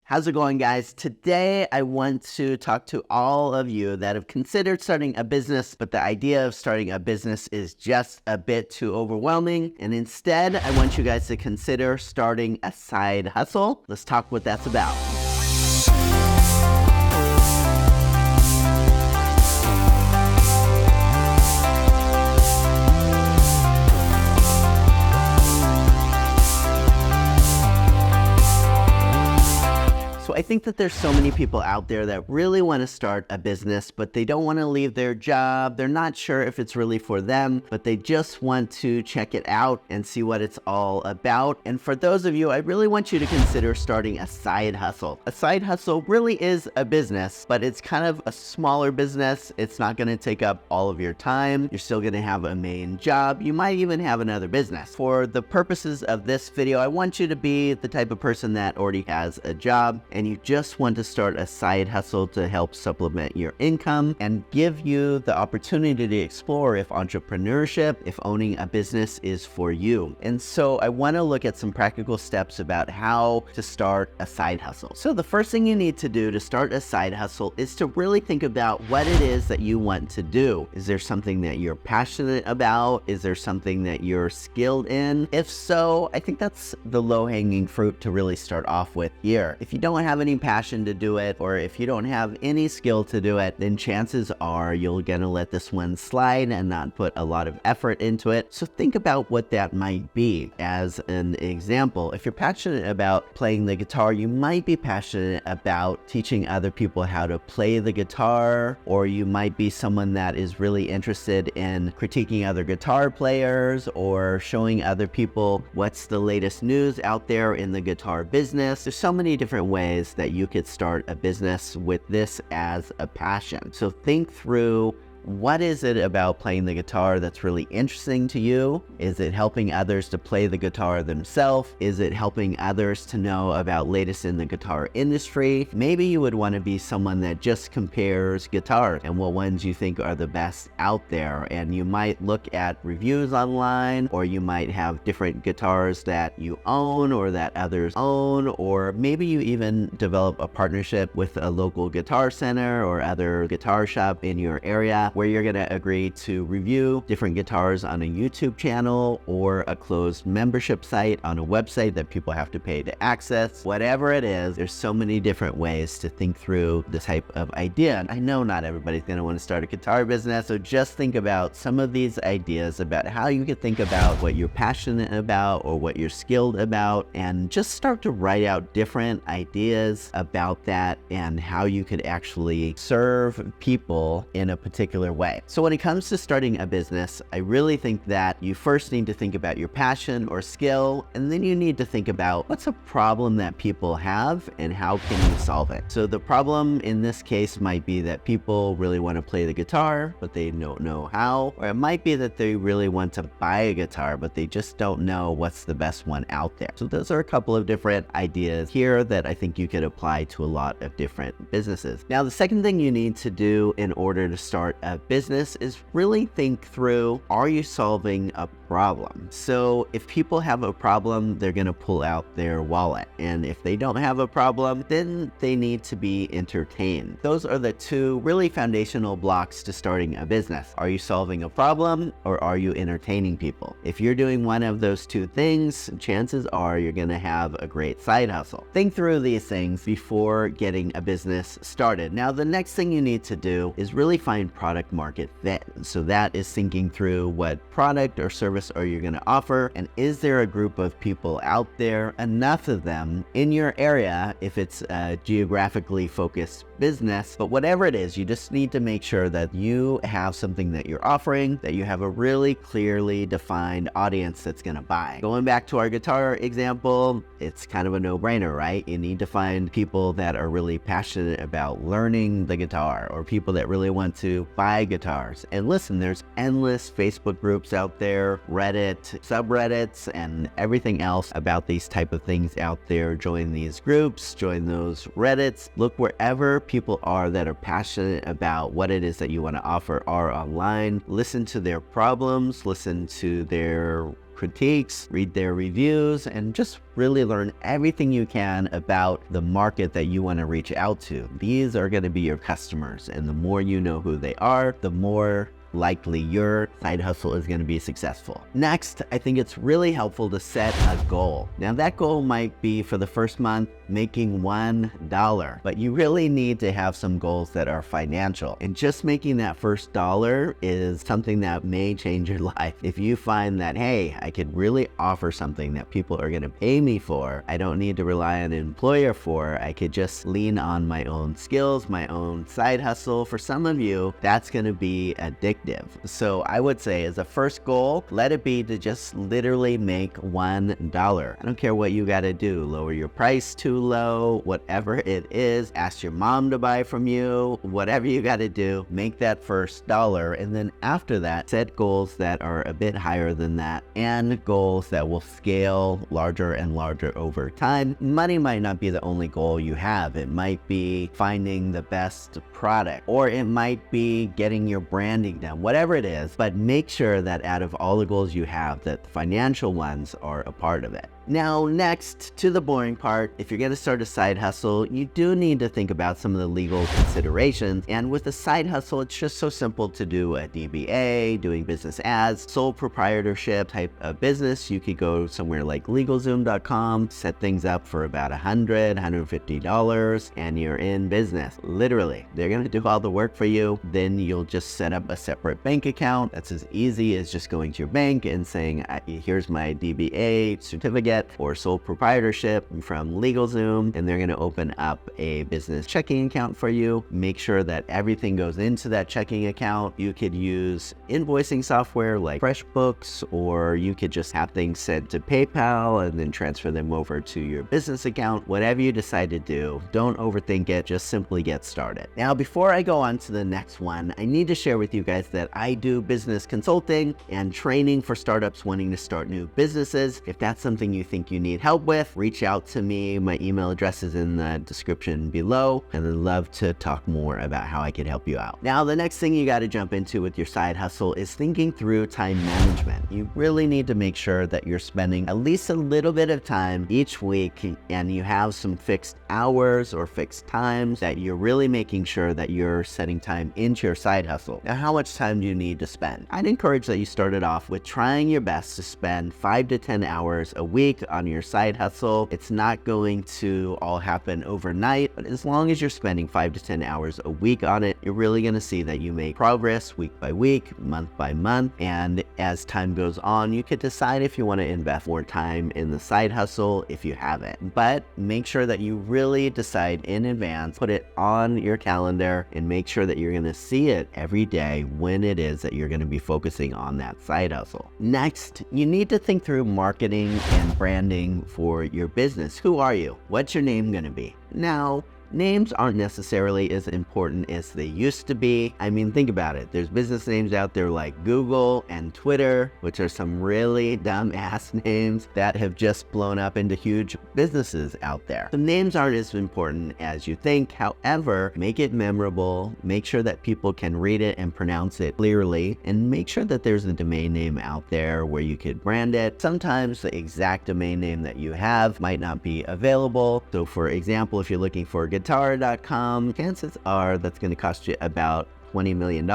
How's it going, guys? Today, I want to talk to all of you that have considered starting a business, but the idea of starting a business is just a bit too overwhelming. And instead, I want you guys to consider starting a side hustle. Let's talk what that's about. So I think that there's so many people out there that really want to start a business, but they don't want to leave their job. They're not sure if it's really for them, but they just want to check it out and see what it's all about. And for those of you, I really want you to consider starting a side hustle. A side hustle really is a business, but it's kind of a smaller business. It's not going to take up all of your time. You're still going to have a main job. You might even have another business. For the purposes of this video, I want you to be the type of person that already has a job and you just want to start a side hustle to help supplement your income and give you the opportunity to explore if entrepreneurship, if owning a business is for you. And so I want to look at some practical steps about how to start a side hustle. So the first thing you need to do to start a side hustle is to really think about what it is that you want to do. Is there something that you're passionate about? Is there something that you're skilled in? If so, I think that's the low-hanging fruit to really start off with here. If you don't have any passion to do it, or if you don't have any skill to do it, then chances are you're gonna let this one slide and not put a lot of effort into it. So think about what that might be. As an example, if you're passionate about playing the guitar, you might be passionate about teaching other people how to play the guitar, or you might be someone that is really interested in critiquing other guitar players or showing other people what's the latest news out there in the guitar business. There's so many different ways that you could start a business with this as a passion. So think through, what is it about playing the guitar that's really interesting to you? Is it helping others to play the guitar themselves? Is it helping others to know about latest in the guitar industry? Maybe you would want to be someone that just compares guitars and what ones you think are the best out there. And you might look at reviews online, or you might have different guitars that you own or that others own, or maybe you even develop a partnership with a local guitar center or other guitar shop in your area, where you're going to agree to review different guitars on a YouTube channel or a closed membership site on a website that people have to pay to access. Whatever it is, there's so many different ways to think through this type of idea. I know not everybody's going to want to start a guitar business, so just think about some of these ideas about how you could think about what you're passionate about or what you're skilled about, and just start to write out different ideas about that and how you could actually serve people in a particular way. So when it comes to starting a business, I really think that you first need to think about your passion or skill, and then you need to think about what's a problem that people have and how can you solve it. So the problem in this case might be that people really want to play the guitar, but they don't know how, or it might be that they really want to buy a guitar, but they just don't know what's the best one out there. So those are a couple of different ideas here that I think you could apply to a lot of different businesses. Now, the second thing you need to do in order to start a business is really think through, are you solving a problem? So if people have a problem, they're going to pull out their wallet. And if they don't have a problem, then they need to be entertained. Those are the two really foundational blocks to starting a business. Are you solving a problem, or are you entertaining people? If you're doing one of those two things, chances are you're going to have a great side hustle. Think through these things before getting a business started. Now, the next thing you need to do is really find product market fit. So that is thinking through, what product or service are you going to offer, and is there a group of people out there, enough of them in your area if it's a geographically focused business. But whatever it is, you just need to make sure that you have something that you're offering, that you have a really clearly defined audience that's going to buy. Going back to our guitar example, it's kind of a no-brainer, right? You need to find people that are really passionate about learning the guitar, or people that really want to buy guitars. And listen, there's endless Facebook groups out there, Reddit, subreddits, and everything else about these type of things out there. Join these groups, join those Reddits, look wherever people are that are passionate about what it is that you want to offer are online. Listen to their problems, listen to their critiques, read their reviews, and just really learn everything you can about the market that you want to reach out to. These are going to be your customers, and the more you know who they are, the more likely your side hustle is going to be successful. Next, I think it's really helpful to set a goal. Now that goal might be for the first month making $1, but you really need to have some goals that are financial. And just making that first dollar is something that may change your life. If you find that, hey, I could really offer something that people are going to pay me for, I don't need to rely on an employer for, I could just lean on my own skills, my own side hustle. For some of you, that's going to be addictive. So I would say as a first goal, let it be to just literally make $1. I don't care what you got to do. Lower your price too low, whatever it is. Ask your mom to buy from you, whatever you got to do, make that first dollar. And then after that, set goals that are a bit higher than that and goals that will scale larger and larger over time. Money might not be the only goal you have. It might be finding the best product, or it might be getting your branding done. Whatever it is, but make sure that out of all the goals you have, that the financial ones are a part of it. Now, next to the boring part, if you're going to start a side hustle, you do need to think about some of the legal considerations. And with a side hustle, it's just so simple to do a DBA, doing business as sole proprietorship type of business. You could go somewhere like LegalZoom.com, set things up for about $100, $150, and you're in business. Literally, they're going to do all the work for you. Then you'll just set up a separate bank account. That's as easy as just going to your bank and saying, here's my DBA certificate or sole proprietorship from LegalZoom, and they're going to open up a business checking account for you. Make sure that everything goes into that checking account. You could use invoicing software like FreshBooks, or you could just have things sent to PayPal and then transfer them over to your business account. Whatever you decide to do, don't overthink it, just simply get started. Now, before I go on to the next one, I need to share with you guys that I do business consulting and training for startups wanting to start new businesses. If that's something you think you need help with, reach out to me. My email address is in the description below, and I'd love to talk more about how I can help you out. Now, the next thing you got to jump into with your side hustle is thinking through time management. You really need to make sure that you're spending at least a little bit of time each week, and you have some fixed hours or fixed times that you're really making sure that you're setting time into your side hustle. Now, how much time do you need to spend? I'd encourage that you started off with trying your best to spend 5 to 10 hours a week on your side hustle. It's not going to all happen overnight, but as long as you're spending 5 to 10 hours a week on it, you're really going to see that you make progress week by week, month by month. And as time goes on, you could decide if you want to invest more time in the side hustle if you have it. But make sure that you really decide in advance, put it on your calendar, and make sure that you're going to see it every day when it is that you're going to be focusing on that side hustle. Next, you need to think through marketing and branding for your business. Who are you? What's your name going to be? Now, names aren't necessarily as important as they used to be. I mean, think about it. There's business names out there like Google and Twitter, which are some really dumb ass names that have just blown up into huge businesses out there. The names aren't as important as you think. However, make it memorable, make sure that people can read it and pronounce it clearly, and make sure that there's a domain name out there where you could brand it. Sometimes the exact domain name that you have might not be available. So for example, if you're looking for guitar.com, chances are that's going to cost you about $20 million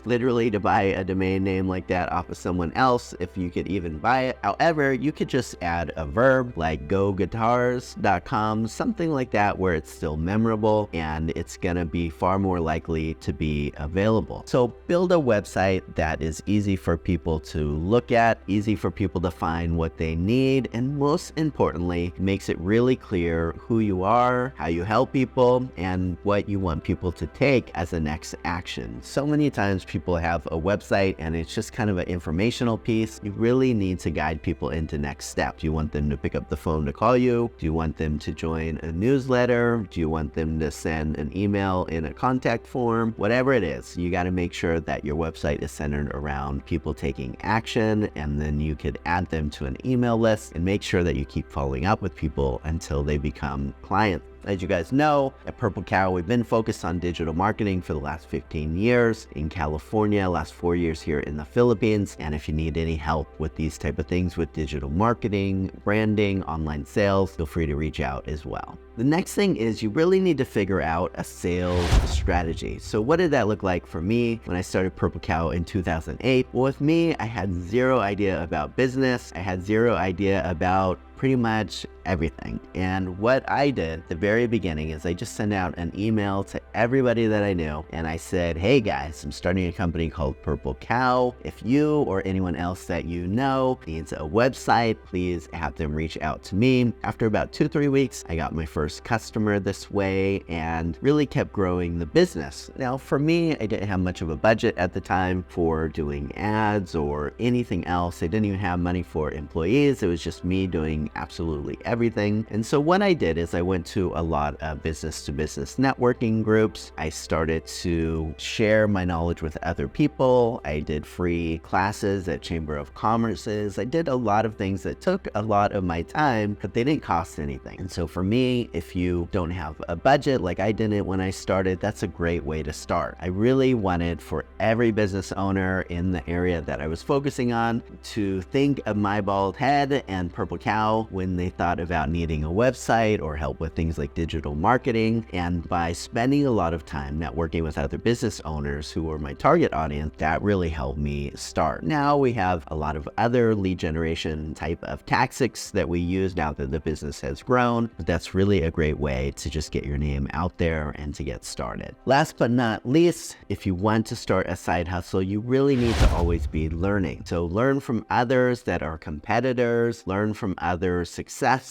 literally to buy a domain name like that off of someone else, if you could even buy it. However, you could just add a verb like goguitars.com, something like that, where it's still memorable and it's gonna be far more likely to be available. So build a website that is easy for people to look at, easy for people to find what they need, and most importantly, makes it really clear who you are, how you help people, and what you want people to take as the next action. So many times people have a website and it's just kind of an informational piece. You really need to guide people into next steps. Do you want them to pick up the phone to call you? Do you want them to join a newsletter? Do you want them to send an email in a contact form? Whatever it is, you got to make sure that your website is centered around people taking action, and then you could add them to an email list and make sure that you keep following up with people until they become clients. As you guys know, at Purple Cow, we've been focused on digital marketing for the last 15 years in California, last 4 years here in the Philippines. And if you need any help with these type of things with digital marketing, branding, online sales, feel free to reach out as well. The next thing is you really need to figure out a sales strategy. So what did that look like for me when I started Purple Cow in 2008? Well, with me, I had zero idea about business. I had zero idea about pretty much everything. And what I did at the very beginning is I just sent out an email to everybody that I knew. And I said, hey guys, I'm starting a company called Purple Cow. If you or anyone else that you know needs a website, please have them reach out to me. After about 2-3 weeks, I got my first customer this way and really kept growing the business. Now for me, I didn't have much of a budget at the time for doing ads or anything else. I didn't even have money for employees. It was just me doing absolutely everything. And so what I did is I went to a lot of business-to-business networking groups. I started to share my knowledge with other people. I did free classes at Chamber of Commerce's. I did a lot of things that took a lot of my time, but they didn't cost anything. And so for me, if you don't have a budget like I didn't when I started, that's a great way to start. I really wanted for every business owner in the area that I was focusing on to think of my bald head and Purple Cow when they thought about needing a website or help with things like digital marketing. And by spending a lot of time networking with other business owners who were my target audience, that really helped me start. Now we have a lot of other lead generation type of tactics that we use now that the business has grown, but that's really a great way to just get your name out there and to get started. Last but not least, if you want to start a side hustle, you really need to always be learning. So learn from others that are competitors, learn from other successes,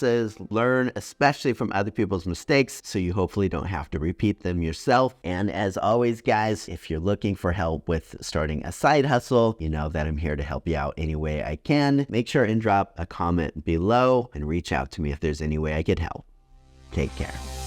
learn especially from other people's mistakes so you hopefully don't have to repeat them yourself. And as always, guys, if you're looking for help with starting a side hustle, you know that I'm here to help you out any way I can. Make sure and drop a comment below and reach out to me if there's any way I could help. Take care.